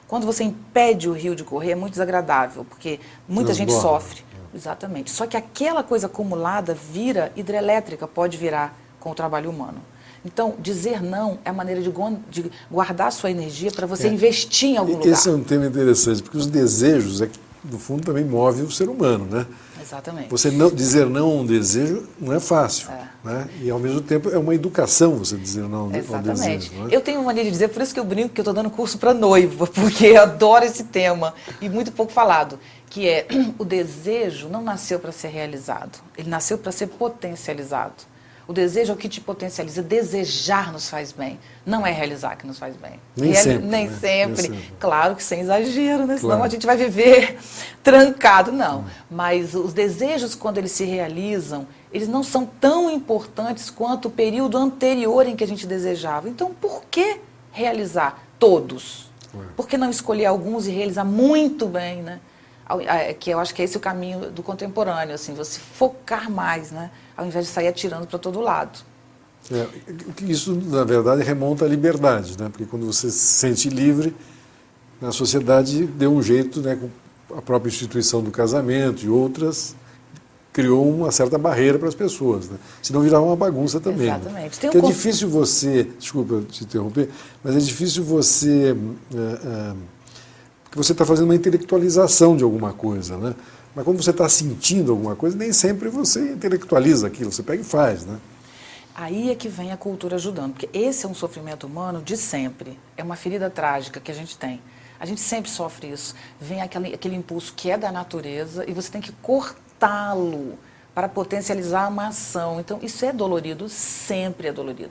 Quando você impede o rio de correr, é muito desagradável, porque muita gente sofre. Exatamente. Só que aquela coisa acumulada vira hidrelétrica, pode virar com o trabalho humano. Então, dizer não é a maneira de guardar a sua energia para você investir em algum lugar. Esse é um tema interessante, porque os desejos, no fundo, também movem o ser humano, né? Exatamente. Você dizer não a um desejo não é fácil, né? E, ao mesmo tempo, é uma educação você dizer não ao desejo. Exatamente. Não é? Eu tenho mania de dizer, por isso que eu brinco que eu estou dando curso para noiva, porque eu adoro esse tema, e muito pouco falado, que é o desejo não nasceu para ser realizado, ele nasceu para ser potencializado. O desejo é o que te potencializa. Desejar nos faz bem. Não é realizar que nos faz bem. Nem sempre. Nem né? sempre. Nem sempre. Claro que sem exagero, né? Senão Claro. a gente vai viver trancado. Não. Mas os desejos, quando eles se realizam, eles não são tão importantes quanto o período anterior em que a gente desejava. Então, por que realizar todos? Por que não escolher alguns e realizar muito bem, né? Que eu acho que esse é o caminho do contemporâneo, assim, você focar mais, né? Ao invés de sair atirando para todo lado. Isso, na verdade, remonta à liberdade, né? Porque quando você se sente livre, a sociedade deu um jeito, né, com a própria instituição do casamento e outras, criou uma certa barreira para as pessoas, né? Senão virava uma bagunça também. Exatamente. Né? Porque é difícil você, desculpa te interromper, mas é difícil você... porque você está fazendo uma intelectualização de alguma coisa, né? Mas quando você está sentindo alguma coisa, nem sempre você intelectualiza aquilo, você pega e faz, né? Aí é que vem a cultura ajudando, porque esse é um sofrimento humano de sempre, é uma ferida trágica que a gente tem. A gente sempre sofre isso, vem aquele impulso que é da natureza e você tem que cortá-lo para potencializar uma ação. Então, isso é dolorido, sempre é dolorido.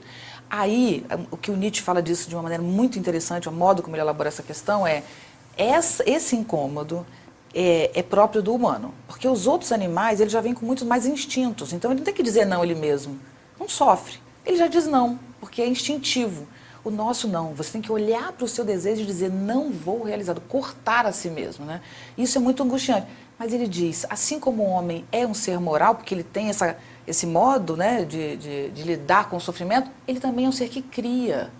Aí, o que o Nietzsche fala disso de uma maneira muito interessante, o modo como ele elabora essa questão é esse incômodo é próprio do humano, porque os outros animais eles já vêm com muitos mais instintos, então ele não tem que dizer não ele mesmo, não sofre, ele já diz não, porque é instintivo. O nosso não, você tem que olhar para o seu desejo e dizer não vou realizar, cortar a si mesmo, né? Isso é muito angustiante, mas ele diz, assim como o homem é um ser moral, porque ele tem esse modo, né, de lidar com o sofrimento, ele também é um ser que cria.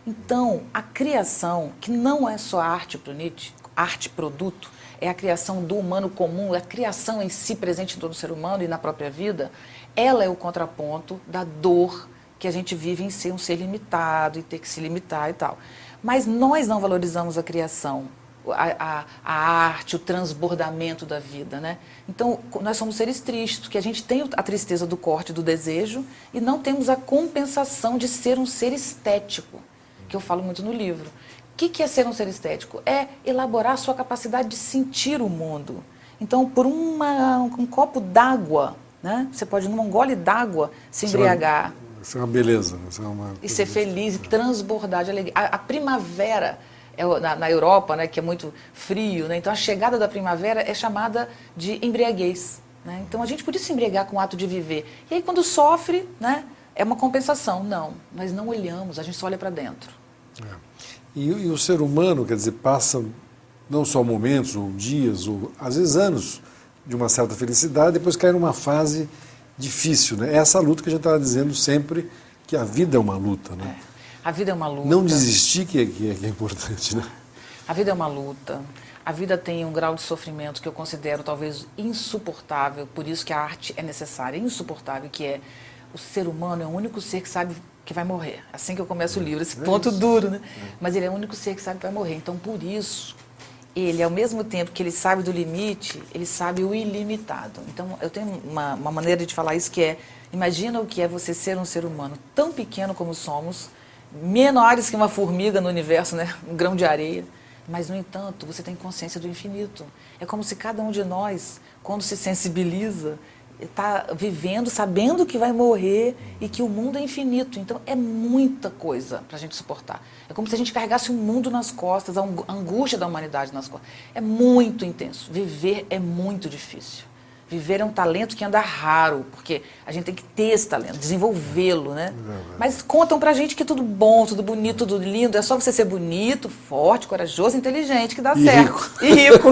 Então, a criação, que não é só arte para o Nietzsche, arte-produto, é a criação do humano comum, é a criação em si presente em todo ser humano e na própria vida, ela é o contraponto da dor que a gente vive em ser um ser limitado e ter que se limitar e tal. Mas nós não valorizamos a criação, a arte, o transbordamento da vida, né? Então, nós somos seres tristes, porque a gente tem a tristeza do corte, do desejo, e não temos a compensação de ser um ser estético, que eu falo muito no livro. O que é ser um ser estético? É elaborar a sua capacidade de sentir o mundo. Então, por um copo d'água, né? Você pode, num gole d'água, se embriagar. Isso é uma beleza. Isso é uma e ser feliz, e transbordar de alegria. A primavera, na Europa, né, que é muito frio, né? Então a chegada da primavera é chamada de embriaguez. Né? Então a gente podia se embriagar com o ato de viver. E aí quando sofre, né, é uma compensação. Não, nós não olhamos, a gente só olha para dentro. E o ser humano, quer dizer, passa não só momentos, ou dias, ou às vezes anos de uma certa felicidade, depois cai numa fase difícil, né? É essa luta que a gente estava dizendo sempre, que a vida é uma luta, né? A vida é uma luta. Não desistir que é importante, né? A vida é uma luta. A vida tem um grau de sofrimento que eu considero talvez insuportável, por isso que a arte é necessária, insuportável, que é o ser humano é o único ser que sabe que vai morrer. Assim que eu começo o livro, esse ponto duro, né? Mas ele é o único ser que sabe que vai morrer. Então, por isso, ele, ao mesmo tempo que ele sabe do limite, ele sabe o ilimitado. Então, eu tenho uma maneira de falar isso que é, imagina o que é você ser um ser humano tão pequeno como somos, menores que uma formiga no universo, né? Um grão de areia. Mas, no entanto, você tem consciência do infinito. É como se cada um de nós, quando se sensibiliza, está vivendo, sabendo que vai morrer e que o mundo é infinito. Então, é muita coisa para a gente suportar. É como se a gente carregasse o mundo nas costas, a angústia da humanidade nas costas. É muito intenso. Viver é muito difícil. Viver é um talento que anda raro, porque a gente tem que ter esse talento, desenvolvê-lo, né? Mas contam pra gente que tudo bom, tudo bonito, tudo lindo. É só você ser bonito, forte, corajoso, inteligente, que dá certo. E rico.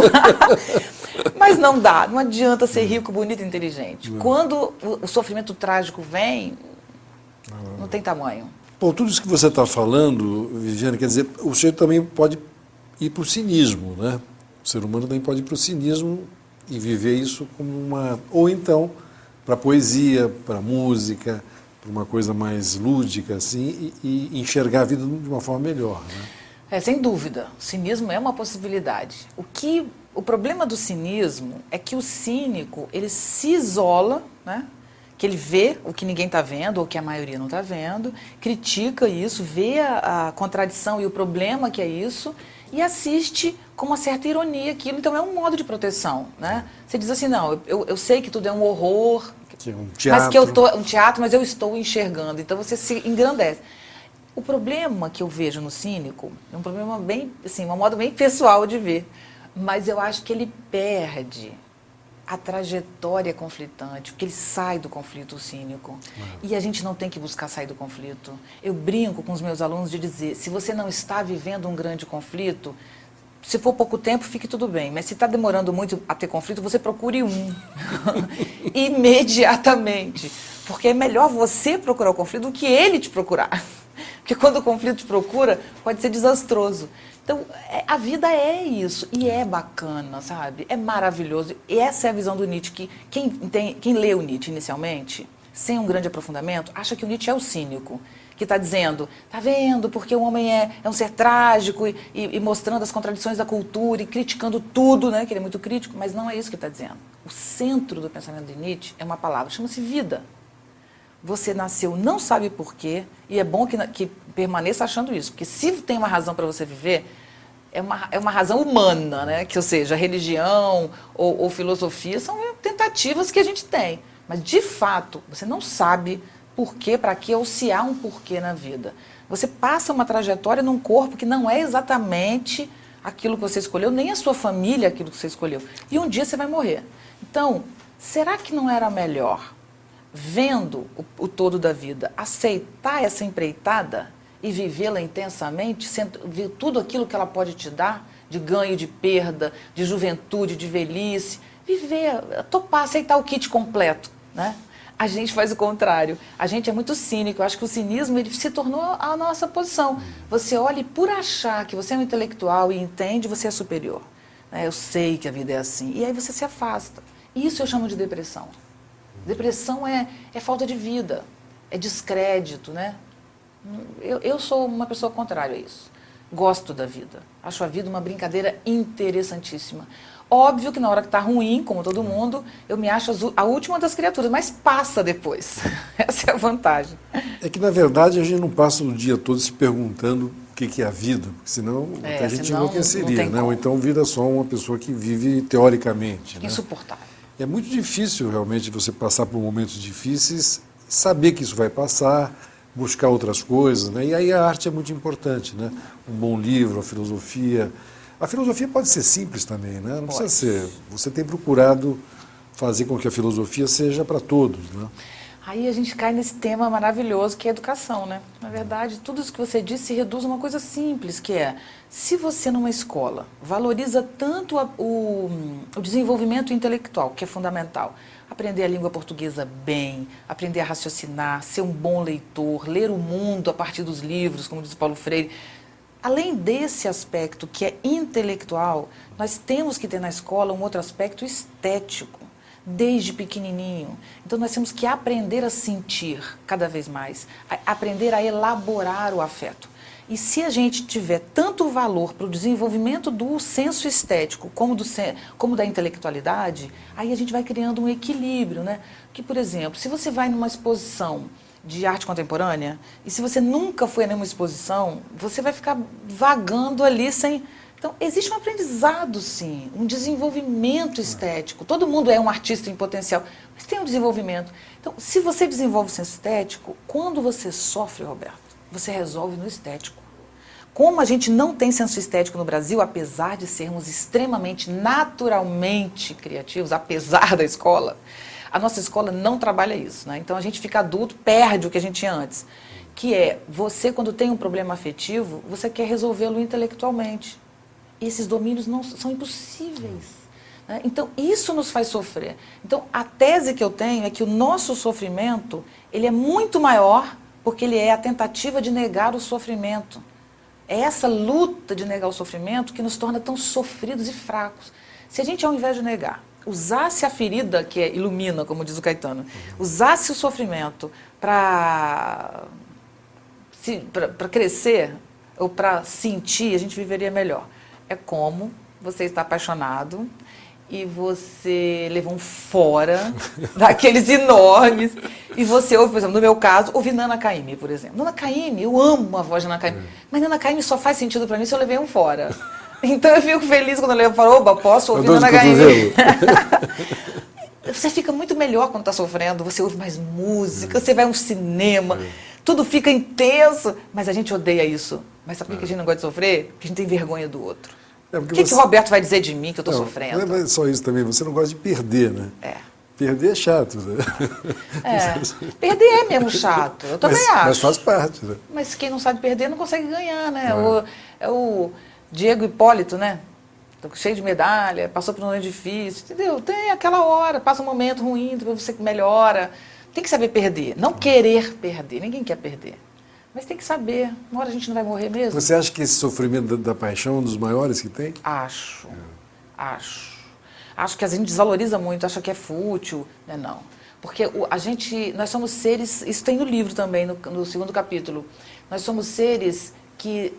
Mas não dá, não adianta ser rico, bonito e inteligente. Quando o sofrimento trágico vem, não tem tamanho. Bom, tudo isso que você está falando, Viviane, quer dizer, o sujeito também pode ir para o cinismo, né? O ser humano também pode ir para o cinismo e viver isso como uma... Ou então, para a poesia, para a música, para uma coisa mais lúdica, assim, e enxergar a vida de uma forma melhor, né? Sem dúvida, o cinismo é uma possibilidade. O problema do cinismo é que o cínico, ele se isola, né? Que ele vê o que ninguém está vendo, ou que a maioria não está vendo, critica isso, vê a contradição e o problema que é isso, e assiste com uma certa ironia aquilo. Então é um modo de proteção, né? Você diz assim, não, eu sei que tudo é um horror, um teatro. mas que eu tô um teatro, mas eu estou enxergando. Então você se engrandece. O problema que eu vejo no cínico é um problema bem, assim, um modo bem pessoal de ver, mas eu acho que ele perde a trajetória conflitante, porque ele sai do conflito, o cínico. E a gente não tem que buscar sair do conflito. Eu brinco com os meus alunos de dizer, se você não está vivendo um grande conflito, se for pouco tempo, fique tudo bem. Mas se está demorando muito a ter conflito, você procure um. Imediatamente. Porque é melhor você procurar o conflito do que ele te procurar. Porque quando o conflito te procura, pode ser desastroso. Então, a vida é isso, e é bacana, sabe? É maravilhoso. E essa é a visão do Nietzsche, que quem lê o Nietzsche inicialmente, sem um grande aprofundamento, acha que o Nietzsche é o cínico, que está dizendo, tá vendo, porque o homem é um ser trágico e mostrando as contradições da cultura e criticando tudo, né? Que ele é muito crítico, mas não é isso que ele está dizendo. O centro do pensamento de Nietzsche é uma palavra, chama-se vida. Você nasceu, não sabe por quê, e é bom que permaneça achando isso, porque se tem uma razão para você viver, é uma razão humana, né? Que, ou seja, religião ou filosofia são tentativas que a gente tem, mas de fato você não sabe por quê, para quê, ou se há um porquê na vida. Você passa uma trajetória num corpo que não é exatamente aquilo que você escolheu, nem a sua família aquilo que você escolheu, e um dia você vai morrer. Então, será que não era melhor, vendo o todo da vida, aceitar essa empreitada e vivê-la intensamente, ver tudo aquilo que ela pode te dar, de ganho, de perda, de juventude, de velhice, viver, topar, aceitar o kit completo, né? A gente faz o contrário. A gente é muito cínico. Eu acho que o cinismo ele se tornou a nossa posição. Você olha e por achar que você é um intelectual e entende, você é superior. Eu sei que a vida é assim. E aí você se afasta. Isso eu chamo de depressão. Depressão é falta de vida, é descrédito, né? Eu sou uma pessoa contrária a isso. Gosto da vida. Acho a vida uma brincadeira interessantíssima. Óbvio que na hora que está ruim, como todo mundo, eu me acho a última das criaturas, mas passa depois. Essa é a vantagem. É que, na verdade, a gente não passa o dia todo se perguntando o que é a vida, porque senão a gente enlouqueceria, né? Ou então vira só uma pessoa que vive teoricamente. Né? Insuportável. É muito difícil, realmente, você passar por momentos difíceis, saber que isso vai passar, buscar outras coisas, né? E aí a arte é muito importante, né? Um bom livro, a filosofia. A filosofia pode ser simples também, né? Não precisa ser. Você tem procurado fazer com que a filosofia seja para todos, né? Aí a gente cai nesse tema maravilhoso que é a educação, né? Na verdade, tudo isso que você disse se reduz a uma coisa simples, que é, se você numa escola valoriza tanto o desenvolvimento intelectual, que é fundamental, aprender a língua portuguesa bem, aprender a raciocinar, ser um bom leitor, ler o mundo a partir dos livros, como diz Paulo Freire. Além desse aspecto que é intelectual, nós temos que ter na escola um outro aspecto estético, desde pequenininho. Então nós temos que aprender a sentir cada vez mais, aprender a elaborar o afeto. E se a gente tiver tanto valor para o desenvolvimento do senso estético como da intelectualidade, aí a gente vai criando um equilíbrio, né? Que, por exemplo, se você vai numa exposição de arte contemporânea, e se você nunca foi a nenhuma exposição, você vai ficar vagando ali sem... Então, existe um aprendizado, sim, um desenvolvimento estético. Todo mundo é um artista em potencial, mas tem um desenvolvimento. Então, se você desenvolve o senso estético, quando você sofre, Roberto, você resolve no estético. Como a gente não tem senso estético no Brasil, apesar de sermos extremamente naturalmente criativos, apesar da escola, a nossa escola não trabalha isso, né? Então, a gente fica adulto, perde o que a gente tinha antes. Que é, você, quando tem um problema afetivo, você quer resolvê-lo intelectualmente. E esses domínios não são impossíveis. né? Então, isso nos faz sofrer. Então, a tese que eu tenho é que o nosso sofrimento, ele é muito maior porque ele é a tentativa de negar o sofrimento. É essa luta de negar o sofrimento que nos torna tão sofridos e fracos. Se a gente, ao invés de negar, usasse a ferida que ilumina, como diz o Caetano, usasse o sofrimento para crescer ou para sentir, a gente viveria melhor. É como você está apaixonado e você levou um fora daqueles enormes e você ouve, por exemplo, no meu caso, ouvi Nana Caymmi, por exemplo. Nana Caymmi, eu amo a voz de Nana Caymmi, mas Nana Caymmi só faz sentido para mim se eu levei um fora. Então eu fico feliz quando eu levo e falo, oba, posso ouvir Nana Caymmi? Você fica muito melhor quando está sofrendo, você ouve mais música, você vai a um cinema, tudo fica intenso, mas a gente odeia isso. Mas sabe por que a gente não gosta de sofrer? Porque a gente tem vergonha do outro. O que o Roberto vai dizer de mim que eu estou sofrendo? Não é só isso também, você não gosta de perder, né? É. Perder é chato, né? Perder é mesmo chato, eu também acho. Mas faz parte, né? Mas quem não sabe perder não consegue ganhar, né? É o Diego Hipólito, né? Cheio de medalha, passou por um momento difícil, entendeu? Tem aquela hora, passa um momento ruim, depois você melhora. Tem que saber perder, não querer perder, ninguém quer perder. Mas tem que saber, uma hora a gente não vai morrer mesmo. Você acha que esse sofrimento da paixão é um dos maiores que tem? Acho. Acho que a gente desvaloriza muito, acha que é fútil, né? Não. Porque nós somos seres, isso tem no livro também, no segundo capítulo, nós somos seres que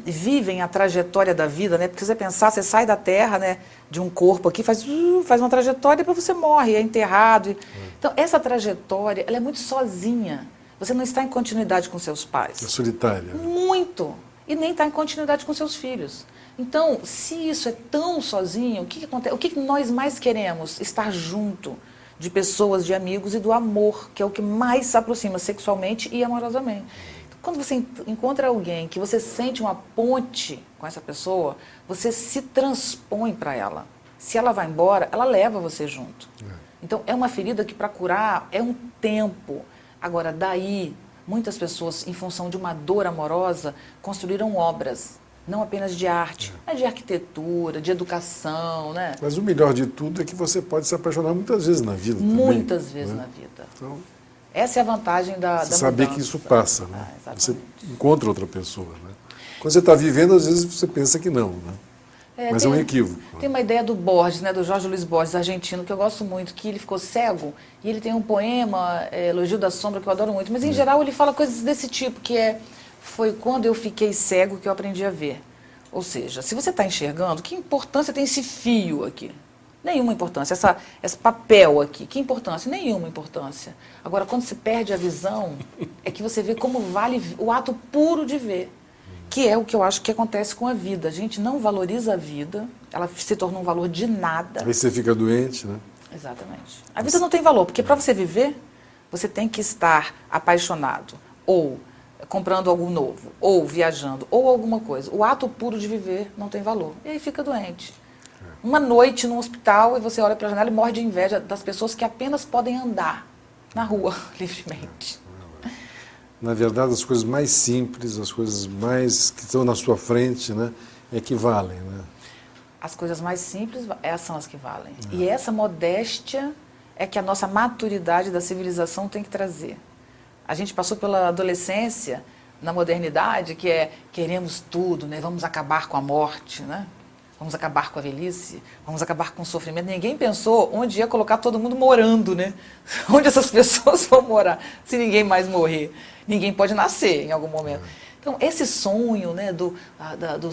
vivem a trajetória da vida, né? Porque você pensar, você sai da Terra, né, de um corpo aqui, faz uma trajetória e depois você morre, é enterrado. Então, essa trajetória, ela é muito sozinha. Você não está em continuidade com seus pais. É solitária. Muito. E nem está em continuidade com seus filhos. Então, se isso é tão sozinho, o que acontece? O que nós mais queremos? Estar junto de pessoas, de amigos e do amor, que é o que mais se aproxima sexualmente e amorosamente. Então, quando você encontra alguém que você sente uma ponte com essa pessoa, você se transpõe para ela. Se ela vai embora, ela leva você junto. Então, é uma ferida que para curar é um tempo. Agora, daí, muitas pessoas, em função de uma dor amorosa, construíram obras, não apenas de arte, mas de arquitetura, de educação, né? Mas o melhor de tudo é que você pode se apaixonar muitas vezes na vida também. Muitas vezes na vida. Então, essa é a vantagem da saber mudança. que isso passa, né? Você encontra outra pessoa, né? Quando você está vivendo, às vezes você pensa que não, né? Mas é um equívoco. Tem uma ideia do Borges, né, do Jorge Luiz Borges, argentino, que eu gosto muito, que ele ficou cego e ele tem um poema, Elogio da Sombra, que eu adoro muito, mas em geral ele fala coisas desse tipo, que foi quando eu fiquei cego que eu aprendi a ver. Ou seja, se você está enxergando, que importância tem esse fio aqui? Nenhuma importância. Esse papel aqui, que importância? Nenhuma importância. Agora, quando você perde a visão, é que você vê como vale o ato puro de ver. Que é o que eu acho que acontece com a vida. A gente não valoriza a vida, ela se torna um valor de nada. Aí você fica doente, né? Exatamente. A vida não tem valor, porque para você viver, você tem que estar apaixonado, ou comprando algo novo, ou viajando, ou alguma coisa. O ato puro de viver não tem valor. E aí fica doente. Uma noite no hospital e você olha para a janela e morre de inveja das pessoas que apenas podem andar na rua livremente. Na verdade, as coisas mais simples, as coisas mais que estão na sua frente, né, é que valem, né? As coisas mais simples são as que valem. E essa modéstia é que a nossa maturidade da civilização tem que trazer. A gente passou pela adolescência, na modernidade, que queremos tudo, né? Vamos acabar com a morte, né? Vamos acabar com a velhice, vamos acabar com o sofrimento. Ninguém pensou onde ia colocar todo mundo morando, né? Onde essas pessoas vão morar, se ninguém mais morrer. Ninguém pode nascer em algum momento. Então, esse sonho, né, do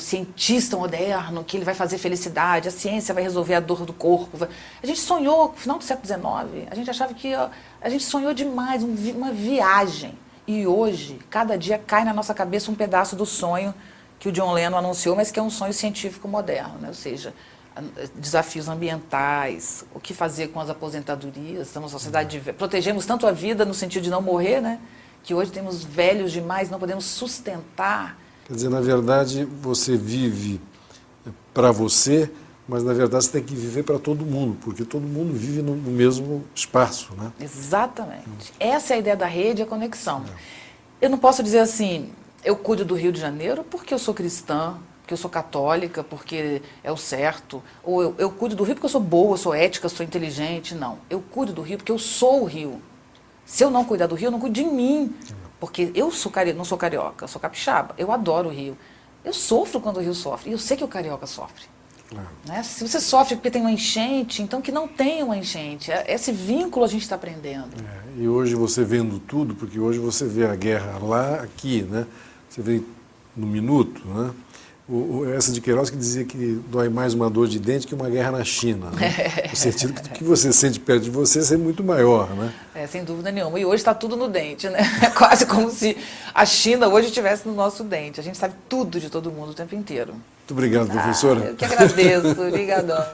cientista moderno, que ele vai fazer felicidade, a ciência vai resolver a dor do corpo. A gente sonhou, no final do século XIX, a gente achava que... A gente sonhou demais, uma viagem. E hoje, cada dia cai na nossa cabeça um pedaço do sonho que o John Lennon anunciou, mas que é um sonho científico moderno, né? Ou seja, desafios ambientais, o que fazer com as aposentadorias, estamos numa sociedade protegemos tanto a vida no sentido de não morrer, né? Que hoje temos velhos demais, não podemos sustentar. Quer dizer, na verdade, você vive para você, mas na verdade você tem que viver para todo mundo, porque todo mundo vive no mesmo espaço, né? Exatamente. Essa é a ideia da rede, a conexão. Eu não posso dizer assim, eu cuido do Rio de Janeiro porque eu sou cristã, porque eu sou católica, porque é o certo, ou eu cuido do rio porque eu sou boa, eu sou ética, eu sou inteligente. Não, eu cuido do rio porque eu sou o rio. Se eu não cuidar do rio, eu não cuido de mim, porque eu não sou carioca, eu sou capixaba, eu adoro o rio. Eu sofro quando o rio sofre, e eu sei que o carioca sofre. Claro. Né? Se você sofre porque tem uma enchente, então que não tenha uma enchente. Esse vínculo a gente está aprendendo. E hoje você vendo tudo, porque hoje você vê a guerra lá, aqui, né? Você vê no minuto, né? Essa de Queiroz que dizia que dói mais uma dor de dente que uma guerra na China, né? No sentido que o que você sente perto de você é muito maior, né? Sem dúvida nenhuma. E hoje está tudo no dente, né? É quase como se a China hoje estivesse no nosso dente. A gente sabe tudo de todo mundo o tempo inteiro. Muito obrigado, professora. Eu que agradeço. Obrigadão.